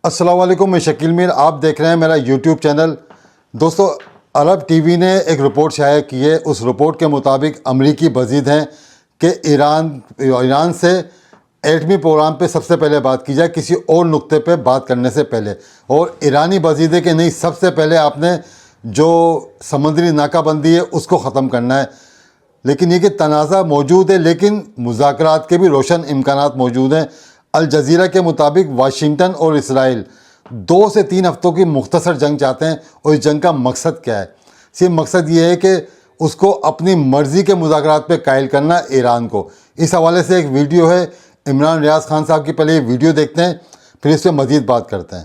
अस्सलाम वालेकुम, मैं शकील मीर। आप देख रहे हैं मेरा यूट्यूब चैनल। दोस्तों, अरब टीवी ने एक रिपोर्ट शाया की है। उस रिपोर्ट के मुताबिक अमरीकी वज़ीर हैं कि ईरान से एटमी प्रोग्राम पे सबसे पहले बात की जाए, किसी और नुक्ते पे बात करने से पहले। और ईरानी वज़ीर है कि नहीं, सबसे पहले आपने जो समुद्री नाकाबंदी है उसको ख़त्म करना है। लेकिन ये कि तनाज़ा मौजूद है, लेकिन मुज़ाकरात के भी रोशन इम्कानात मौजूद हैं। अल जज़ीरा के मुताबिक वाशिंगटन और इसराइल 2 से 3 हफ्तों की मुख्तसर जंग चाहते हैं। और इस जंग का मकसद क्या है? सिर्फ मकसद ये है कि उसको अपनी मर्ज़ी के मुज़ाकरात पे कायल करना ईरान को। इस हवाले से एक वीडियो है इमरान रियाज खान साहब की। पहले ये वीडियो देखते हैं, फिर इस पर मज़ीद बात करते हैं।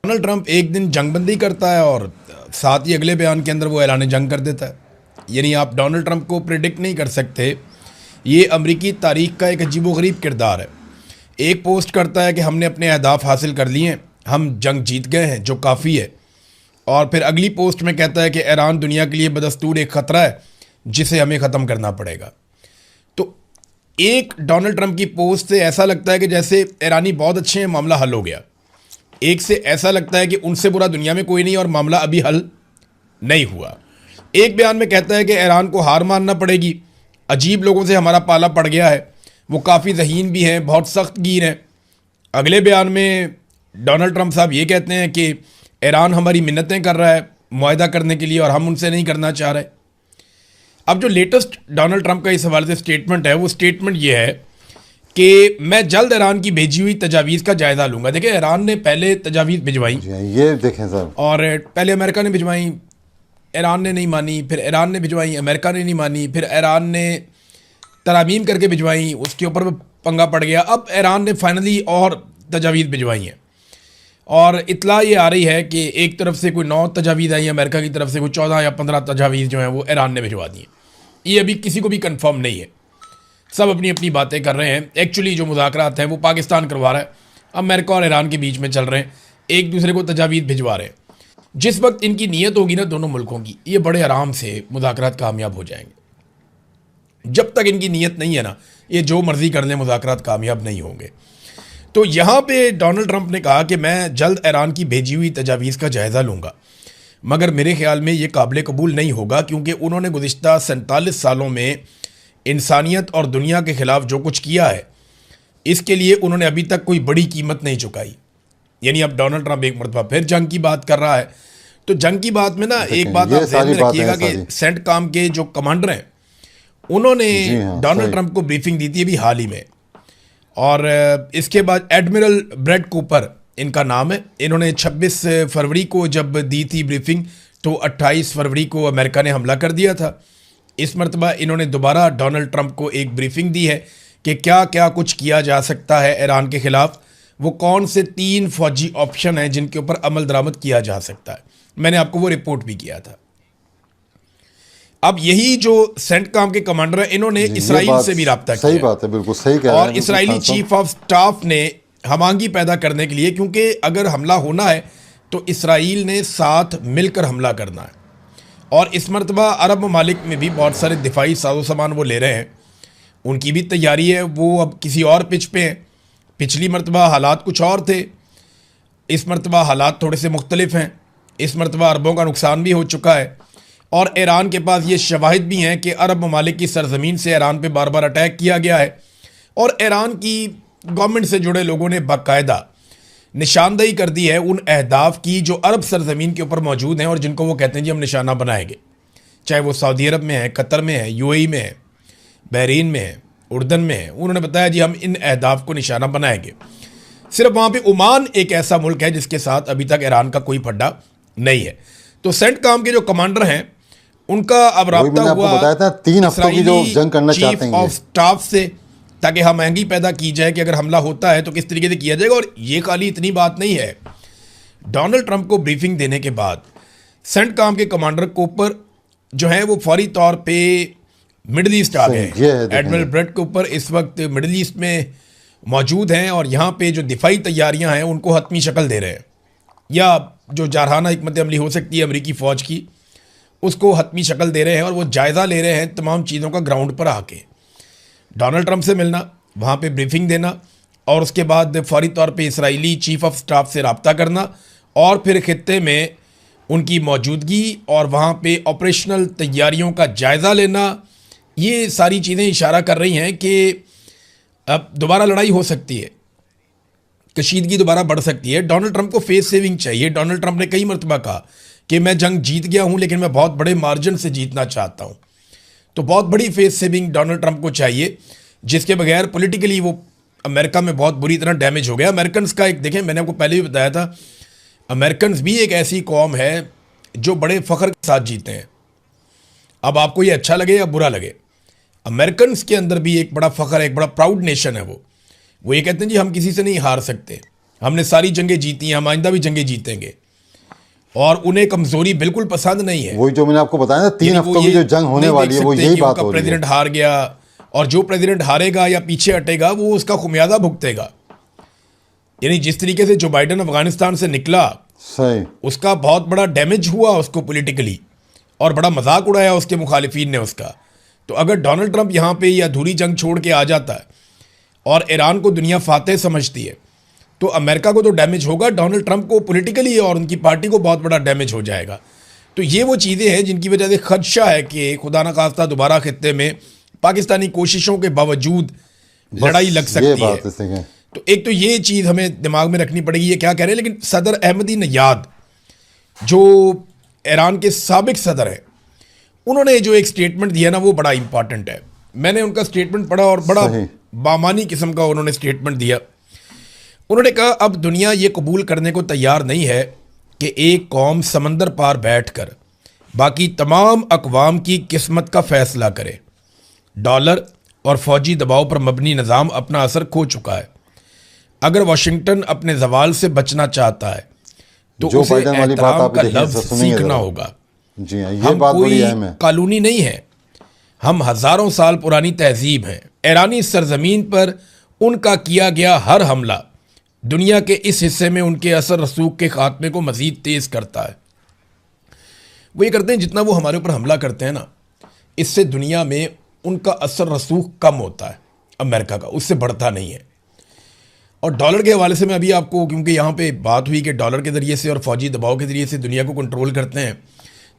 डोनाल्ड ट्रंप एक दिन जंगबंदी करता है और साथ ही अगले बयान के अंदर वो ऐलान जंग कर देता है। यानी आप डोनाल्ड ट्रंप को प्रिडिक्ट नहीं कर सकते। ये अमरीकी तारीख का एक अजीबोगरीब किरदार है। एक पोस्ट करता है कि हमने अपने अहदाफ हासिल कर लिए हैं, हम जंग जीत गए हैं, जो काफ़ी है। और फिर अगली पोस्ट में कहता है कि ईरान दुनिया के लिए बदस्तूर एक ख़तरा है जिसे हमें ख़त्म करना पड़ेगा। तो एक डोनाल्ड ट्रंप की पोस्ट से ऐसा लगता है कि जैसे ईरानी बहुत अच्छे हैं, मामला हल हो गया। एक से ऐसा लगता है कि उनसे बुरा दुनिया में कोई नहीं और मामला अभी हल नहीं हुआ। एक बयान में कहता है कि ईरान को हार मानना पड़ेगी, अजीब लोगों से हमारा पाला पड़ गया है, वो काफ़ी ज़हीन भी हैं, बहुत सख्त गिर हैं। अगले बयान में डोनाल्ड ट्रंप साहब ये कहते हैं कि ईरान हमारी मिन्नतें कर रहा है मुआहदा करने के लिए और हम उनसे नहीं करना चाह रहे। अब जो लेटेस्ट डोनाल्ड ट्रंप का इस हवाले से स्टेटमेंट है, वो स्टेटमेंट ये है कि मैं जल्द ईरान की भेजी हुई तजावीज़ का जायज़ा लूँगा। देखिए, ईरान ने पहले तजावीज़ भिजवाई, ये देखें सर, और पहले अमेरिका ने भिजवाई, ईरान ने नहीं मानी, फिर ईरान ने भिजवाई, अमेरिका ने नहीं मानी, फिर ईरान ने तरामीम करके भिजवाई, उसके ऊपर पंगा पड़ गया। अब ईरान ने फाइनली और तजावीज़ भिजवाई हैं और इतला ये आ रही है कि एक तरफ से कोई 9 तजावीज़ आई, अमेरिका की तरफ से कोई 14 या 15 तजावीज़ जो हैं वो ईरान ने भिजवा दी हैं। ये अभी किसी को भी कंफर्म नहीं है, सब अपनी अपनी बातें कर रहे हैं। एक्चुअली जो मुज़ाकरात हैं वो पाकिस्तान करवा रहा है, अमेरिका और ईरान के बीच में चल रहे हैं, एक दूसरे को तजावीज़ भिजवा रहे हैं। जिस वक्त इनकी नीयत होगी ना दोनों मुल्कों की, ये बड़े आराम से मुज़ाकरात कामयाब हो जाएंगे। जब तक इनकी नीयत नहीं है ना, ये जो मर्ज़ी कर लें, मुज़ाकरात कामयाब नहीं होंगे। तो यहाँ पे डोनाल्ड ट्रंप ने कहा कि मैं जल्द ईरान की भेजी हुई तजावीज़ का जायज़ा लूँगा, मगर मेरे ख्याल में ये काबिल कबूल नहीं होगा, क्योंकि उन्होंने गुज़िश्ता 47 सालों में इंसानियत और दुनिया के ख़िलाफ़ जो कुछ किया है, इसके लिए उन्होंने अभी तक कोई बड़ी कीमत नहीं चुकाई। यानी अब डोनाल्ड ट्रंप एक मरतबा फिर जंग की बात कर रहा है। तो जंग की बात में ना एक बात आप ध्यान में रखिएगा कि सेंटकॉम के जो कमांडर हैं, उन्होंने डोनाल्ड ट्रंप को ब्रीफिंग दी थी अभी हाल ही में। और इसके बाद एडमिरल ब्रैड कूपर इनका नाम है, इन्होंने 26 फरवरी को जब दी थी ब्रीफिंग, तो 28 फरवरी को अमेरिका ने हमला कर दिया था। इस मरतबा इन्होंने दोबारा डोनाल्ड ट्रंप को एक ब्रीफिंग दी है कि क्या क्या कुछ किया जा सकता है ईरान के ख़िलाफ़, वो कौन से 3 फौजी ऑप्शन हैं जिनके ऊपर अमल दरामद किया जा सकता है। मैंने आपको वो रिपोर्ट भी किया था। अब यही जो सेंटकॉम के कमांडर हैं, इन्होंने इसराइल से भी रब्ता किया। सही बात है, बिल्कुल सही कह रहे हैं। और इसराइली चीफ ऑफ स्टाफ ने हमांगी पैदा करने के लिए, क्योंकि अगर हमला होना है तो इसराइल ने साथ मिलकर हमला करना है। और इस मरतबा अरब ममालिक में भी बहुत सारे दिफाई साजो सामान वो ले रहे हैं, उनकी भी तैयारी है, वो अब किसी और पिच पे हैं। पिछली मरतबा हालात कुछ और थे, इस मरतबा हालात थोड़े से मुख्तलिफ हैं। इस मरतबा अरबों का नुकसान भी हो चुका है और ईरान के पास ये शवाहिद भी हैं कि अरब ममालिक की सरजमीन से ईरान पे बार बार अटैक किया गया है। और ईरान की गवर्नमेंट से जुड़े लोगों ने बाकायदा निशानदेही कर दी है उन अहदाफ की जो अरब सरजमीन के ऊपर मौजूद हैं और जिनको वो कहते हैं जी हम निशाना बनाएंगे। चाहे वो सऊदी अरब में है, कतर में है, यूएई में है, बहरीन में है, उर्दन में है, उन्होंने बताया जी हम इन अहदाफ को निशाना बनाएंगे। सिर्फ वहाँ पे ओमान एक ऐसा मुल्क है जिसके साथ अभी तक ईरान का कोई फड्डा नहीं है। तो सेंटकॉम के जो कमांडर हैं, उनका अब राब्ता हुआ बताया था 3 हफ्तों की जो जंग करना चाहते हैं चीफ ऑफ स्टाफ से, ताकि महंगी पैदा की जाए कि अगर हमला होता है तो किस तरीके से किया जाएगा। और ये खाली इतनी बात नहीं है, डोनाल्ड ट्रंप को ब्रीफिंग देने के बाद सेंटकॉम के कमांडर कूपर जो है वो फौरी तौर पे मिडल ईस्ट आ गए। एडमिरल ब्रैड कूपर इस वक्त मिडल ईस्ट में मौजूद हैं और यहाँ पे जो दिफाई तैयारियाँ हैं उनको हतमी शक्ल दे रहे हैं, या जो जारहाना हिकमत अमली हो सकती है अमरीकी फ़ौज की, उसको हतमी शक्ल दे रहे हैं। और वो जायज़ा ले रहे हैं तमाम चीज़ों का ग्राउंड पर आके, डोनाल्ड ट्रंप से मिलना, वहाँ पे ब्रीफिंग देना, और उसके बाद फौरी तौर पे इसराइली चीफ ऑफ स्टाफ से रब्ता करना और फिर खित्ते में उनकी मौजूदगी और वहाँ पे ऑपरेशनल तैयारियों का जायज़ा लेना, ये सारी चीज़ें इशारा कर रही हैं कि अब दोबारा लड़ाई हो सकती है, कशीदगी दोबारा बढ़ सकती है। डोनाल्ड ट्रंप को फेस सेविंग चाहिए। डोनाल्ड ट्रंप ने कई मरतबा कहा कि मैं जंग जीत गया हूँ लेकिन मैं बहुत बड़े मार्जिन से जीतना चाहता हूँ। तो बहुत बड़ी फेस सेविंग डोनाल्ड ट्रंप को चाहिए, जिसके बगैर पॉलिटिकली वो अमेरिका में बहुत बुरी तरह डैमेज हो गया। अमेरिकन्स का एक देखें, मैंने आपको पहले भी बताया था, अमेरिकन्स भी एक ऐसी कौम है जो बड़े फ़ख्र के साथ जीते हैं। अब आपको ये अच्छा लगे या बुरा लगे, अमेरिकन्स के अंदर भी एक बड़ा फ़ख्र है, एक बड़ा प्राउड नेशन है। वो ये कहते हैं जी हम किसी से नहीं हार सकते, हमने सारी जंगें जीती हैं, हम आइंदा भी जंगें जीतेंगे। और उन्हें कमज़ोरी बिल्कुल पसंद नहीं है। वही जो मैंने आपको बताया ना, 3 हफ्तों की जो जंग होने वाली है, वो यही बात हो रही है। प्रेसिडेंट हार गया और जो प्रेसिडेंट हारेगा या पीछे हटेगा वो उसका खुमियाजा भुगतेगा। यानी जिस तरीके से जो बाइडन अफगानिस्तान से निकला, सही, उसका बहुत बड़ा डैमेज हुआ उसको पॉलिटिकली, और बड़ा मजाक उड़ाया उसके मुखालिफिन ने उसका। तो अगर डोनाल्ड ट्रंप यहाँ पे ये अधूरी जंग छोड़ के आ जाता है और ईरान को दुनिया फातेह समझती है, तो अमेरिका को तो डैमेज होगा, डोनाल्ड ट्रंप को पॉलिटिकली और उनकी पार्टी को बहुत बड़ा डैमेज हो जाएगा। तो ये वो चीज़ें हैं जिनकी वजह से खदशा है कि खुदा न खास्ता दोबारा खित्ते में पाकिस्तानी कोशिशों के बावजूद लड़ाई लग सकती है। तो एक तो ये चीज़ हमें दिमाग में रखनी पड़ेगी। ये क्या कह रहे हैं, लेकिन सदर अहमदी नयाद जो ईरान के साबिक सदर हैं, उन्होंने जो एक स्टेटमेंट दिया ना, वो बड़ा इंपॉर्टेंट है। मैंने उनका स्टेटमेंट पढ़ा और बड़ा बामानी किस्म का उन्होंने स्टेटमेंट दिया। उन्होंने कहा अब दुनिया ये कबूल करने को तैयार नहीं है कि एक कौम समंदर पार बैठकर बाकी तमाम अक़वाम की किस्मत का फैसला करे। डॉलर और फौजी दबाव पर मबनी निज़ाम अपना असर खो चुका है। अगर वाशिंगटन अपने जवाल से बचना चाहता है तो उसे एहतराम का लफ्ज़ सीखना होगा। जी हाँ, ये हम बात कोई बड़ी अहम है। कॉलोनी नहीं है, हम हज़ारों साल पुरानी तहजीब हैं। ईरानी सरजमीन पर उनका किया गया हर हमला दुनिया के इस हिस्से में उनके असर रसूख के खात्मे को मज़ीद तेज़ करता है। वो ये करते हैं, जितना वो हमारे ऊपर हमला करते हैं ना, इससे दुनिया में उनका असर रसूख कम होता है, अमेरिका का, उससे बढ़ता नहीं है। और डॉलर के हवाले से मैं अभी आपको, क्योंकि यहाँ पे बात हुई कि डॉलर के ज़रिए से और फौजी दबाव के ज़रिए से दुनिया को कंट्रोल करते हैं,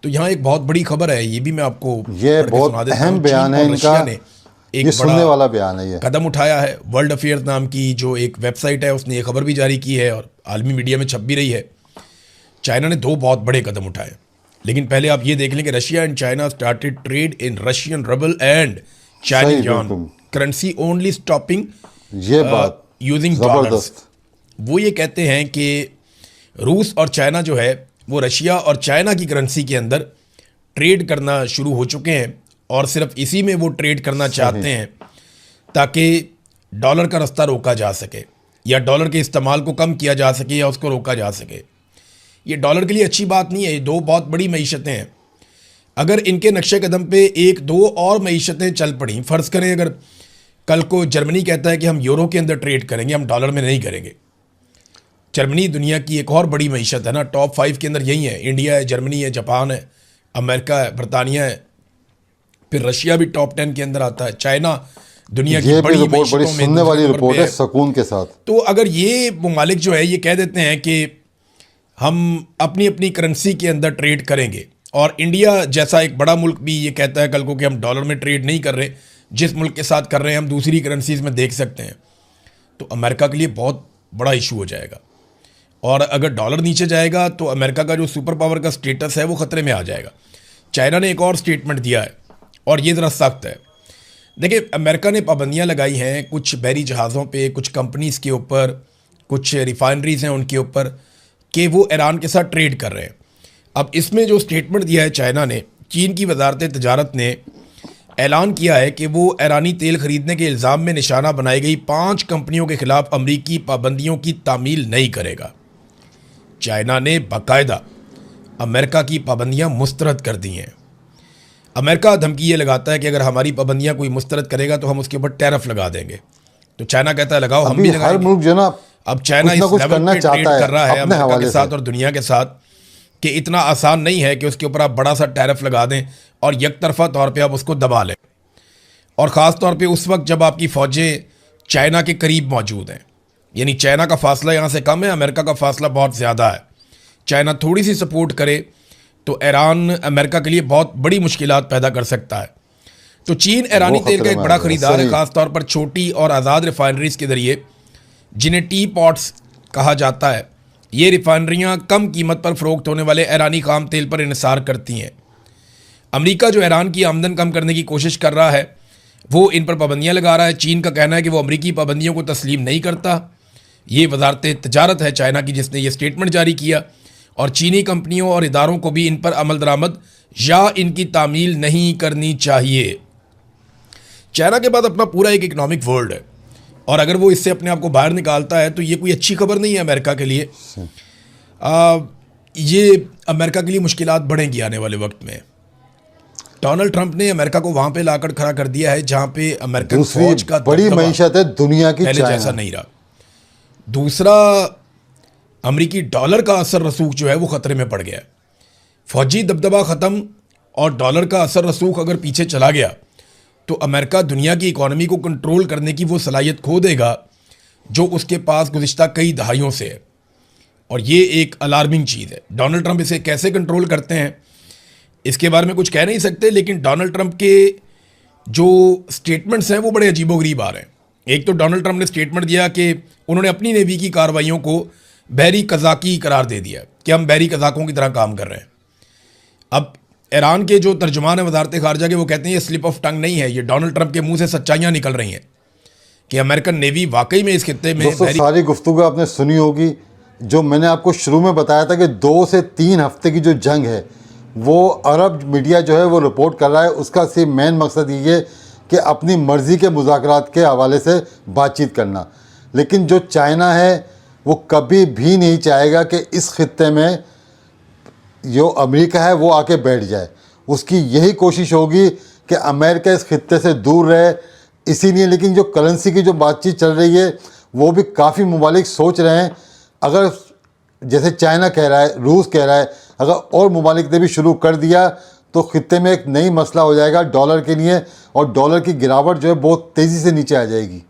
तो यहाँ एक बहुत बड़ी खबर है, ये भी मैं आपको ये बहुत अहम बयान है इनका, एक सुनने वाला बयान है। ये कदम उठाया है। वर्ल्ड अफेयर्स नाम की जो एक वेबसाइट है, उसने ये खबर भी जारी की है और आलमी मीडिया में छप भी रही है। चाइना ने 2 बहुत बड़े कदम उठाए, लेकिन पहले आप ये देख लें कि Russia and China started trade in Russian rouble and Chinese yuan currency only stopping ये बात यूजिंग डॉलर्स। वो ये कहते हैं कि रूस और चाइना जो है वो रशिया और चाइना की करेंसी के अंदर ट्रेड करना शुरू हो चुके हैं, और सिर्फ इसी में वो ट्रेड करना चाहते हैं ताकि डॉलर का रास्ता रोका जा सके, या डॉलर के इस्तेमाल को कम किया जा सके, या उसको रोका जा सके। ये डॉलर के लिए अच्छी बात नहीं है। ये 2 बहुत बड़ी मईशतें हैं। अगर इनके नक्शे कदम पे 1-2 और मईशतें चल पड़ी, फ़र्ज़ करें अगर कल को जर्मनी कहता है कि हम यूरो के अंदर ट्रेड करेंगे, हम डॉलर में नहीं करेंगे। जर्मनी दुनिया की एक और बड़ी मईशत है ना, टॉप 5 के अंदर यही है। इंडिया है, जर्मनी है, जापान है, अमेरिका है, बरतानिया है, फिर रशिया भी टॉप 10 के अंदर आता है। चाइना दुनिया की बड़ी बड़ी सुनने वाली रिपोर्ट है, सुकून के साथ। तो अगर ये ममालिक जो है ये कह देते हैं कि हम अपनी अपनी करेंसी के अंदर ट्रेड करेंगे, और इंडिया जैसा एक बड़ा मुल्क भी ये कहता है कल को कि हम डॉलर में ट्रेड नहीं कर रहे, जिस मुल्क के साथ कर रहे हैं हम दूसरी करेंसीज में देख सकते हैं, तो अमेरिका के लिए बहुत बड़ा इशू हो जाएगा। और अगर डॉलर नीचे जाएगा तो अमेरिका का जो सुपर पावर का स्टेटस है वो ख़तरे में आ जाएगा। चाइना ने एक और स्टेटमेंट दिया है, और ये ज़रा सख्त है। देखिए, अमेरिका ने पाबंदियां लगाई हैं कुछ बहरी जहाज़ों पे, कुछ कंपनीज़ के ऊपर, कुछ रिफाइनरीज़ हैं उनके ऊपर, कि वो ईरान के साथ ट्रेड कर रहे हैं। अब इसमें जो स्टेटमेंट दिया है चाइना ने, चीन की वजारत तजारत ने ऐलान किया है कि वो ईरानी तेल खरीदने के इल्ज़ाम में निशाना बनाई गई 5 कंपनियों के खिलाफ अमरीकी पाबंदियों की तामील नहीं करेगा। चाइना ने बाकायदा अमेरिका की पाबंदियां मुस्तरद कर दी हैं। अमेरिका धमकी ये लगाता है कि अगर हमारी पाबंदियां कोई मुस्तरद करेगा तो हम उसके ऊपर टैरिफ लगा देंगे। तो चाइना कहता है लगाओ, हम भी लगाएंगे। हर मुल्क जो ना अब चाइना इस लेवल पे ट्रेड कर रहा है अमेरिका के साथ और दुनिया के साथ कि इतना आसान नहीं है कि उसके ऊपर आप बड़ा सा टैरिफ लगा दें और यकतरफा तौर पे आप उसको दबा लें। और ख़ास तौर पे उस वक्त जब आपकी फ़ौजें चाइना के करीब मौजूद हैं, यानी चाइना का फासला यहाँ से कम है, अमेरिका का फासला बहुत ज़्यादा है। चाइना थोड़ी सी सपोर्ट करे तो ईरान अमेरिका के लिए बहुत बड़ी मुश्किलात पैदा कर सकता है। तो चीन ईरानी तेल का एक बड़ा खरीदार है, खासतौर पर छोटी और आज़ाद रिफाइनरीज के ज़रिए, जिन्हें टी पॉट्स कहा जाता है। ये रिफाइनरियाँ कम कीमत पर फ़रोख्त होने वाले ईरानी खाम तेल पर इन्हिसार करती हैं। अमेरिका जो ईरान की आमदन कम करने की कोशिश कर रहा है, वो इन पर पाबंदियाँ लगा रहा है। चीन का कहना है कि वो अमेरिकी पाबंदियों को तस्लीम नहीं करता। ये वजारत तजारत है चाइना की जिसने ये स्टेटमेंट जारी किया, और चीनी कंपनियों और इदारों को भी इन पर अमल दरामद या इनकी तामील नहीं करनी चाहिए। चाइना के बाद अपना पूरा एक इकनॉमिक वर्ल्ड है, और अगर वो इससे अपने आप को बाहर निकालता है तो ये कोई अच्छी खबर नहीं है अमेरिका के लिए। ये अमेरिका के लिए मुश्किलात बढ़ेंगी आने वाले वक्त में। डोनाल्ड ट्रंप ने अमेरिका को वहाँ पे लाकर खड़ा कर दिया है जहाँ पे अमेरिकन फौज का बड़ी मईशत है दुनिया की, पहले जैसा नहीं रहा। दूसरा, अमेरिकी डॉलर का असर रसूख जो है वो ख़तरे में पड़ गया है। फौजी दबदबा ख़त्म और डॉलर का असर रसूख अगर पीछे चला गया तो अमेरिका दुनिया की इकॉनमी को कंट्रोल करने की वो सलाहियत खो देगा जो उसके पास गुज़िश्ता कई दहाइयों से है, और ये एक अलार्मिंग चीज़ है। डोनाल्ड ट्रंप इसे कैसे कंट्रोल करते हैं इसके बारे में कुछ कह नहीं सकते, लेकिन डोनाल्ड ट्रंप के जो स्टेटमेंट्स हैं वो बड़े अजीबोगरीब आ रहे हैं। एक तो डोनाल्ड ट्रंप ने स्टेटमेंट दिया कि उन्होंने अपनी नेवी की कार्रवाइयों को बहरी कज़ाकी करार दे दिया कि हम बहरी कज़ाकों की तरह काम कर रहे हैं। अब ईरान के जो तर्जुमान है वजारत खारजा के, वो कहते हैं ये स्लिप ऑफ टंग नहीं है, ये डोनाल्ड ट्रंप के मुंह से सच्चाइयाँ निकल रही हैं कि अमेरिकन नेवी वाकई में इस खित्ते में सारी गुफ्तगू आपने सुनी होगी। जो मैंने आपको शुरू में बताया था कि 2 से 3 हफ्ते की जो जंग है वो अरब मीडिया जो है वो रिपोर्ट कर रहा है, उसका सिर्फ मेन मकसद ये है कि अपनी मर्ज़ी के मुज़ाकरात के हवाले से बातचीत करना। लेकिन जो चाइना है वो कभी भी नहीं चाहेगा कि इस खित्ते में जो अमेरिका है वो आके बैठ जाए। उसकी यही कोशिश होगी कि अमेरिका इस खित्ते से दूर रहे, इसीलिए। लेकिन जो करेंसी की जो बातचीत चल रही है वो भी काफ़ी ममालिक सोच रहे हैं, अगर जैसे चाइना कह रहा है, रूस कह रहा है, अगर और ममालिक ने भी शुरू कर दिया तो खित्ते में एक नई मसला हो जाएगा डॉलर के लिए, और डॉलर की गिरावट जो है बहुत तेज़ी से नीचे आ जाएगी।